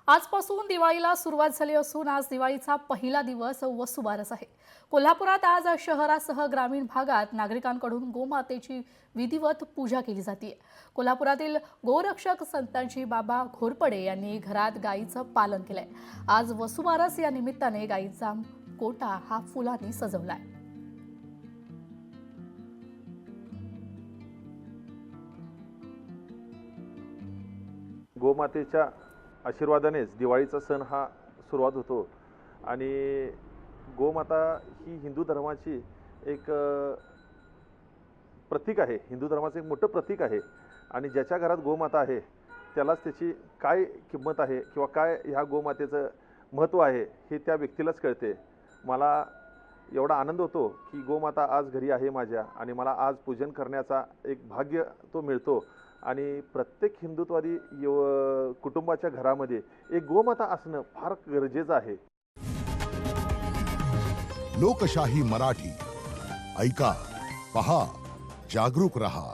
आजपासून दिवाळीला सुरुवात झाली असून आज दिवाळीचा पहिला दिवस वसुबारस आहे। कोल्हापुरात आज शहरासह ग्रामीण भागात नागरिकांकडून गोमातेची विधिवत पूजा केली जाते। कोल्हापुरातील गोरक्षक संतांची बाबा घोरपडे यांनी घरात गायीचं पालन केलंय। आज वसुबारस या निमित्ताने गायीचा कोटा हा फुलांनी सजवलाय। गोमातेच्या आशीर्वादानेच दिवाळीचा सण हा सुरुवात होतो आणि गोमाता ही हिंदू धर्माची एक प्रतीक आहे। हिंदू धर्माचं एक मोठं प्रतीक आहे आणि ज्याच्या घरात गोमाता आहे त्यालाच त्याची काय किंमत आहे किंवा काय ह्या गोमातेचं महत्त्व आहे हे त्या व्यक्तीलाच कळते। मला एवढा आनंद होतो की गोमाता आज घरी आहे माझ्या आणि मला आज पूजन करण्याचा एक भाग्य तो मिळतो आणि प्रत्येक हिंदुत्वादी कुटुंबाच्या घरामध्ये एक गोमाता असणं फार गरजेचं आहे। लोकशाही मराठी ऐका, पहा, जागरूक रहा।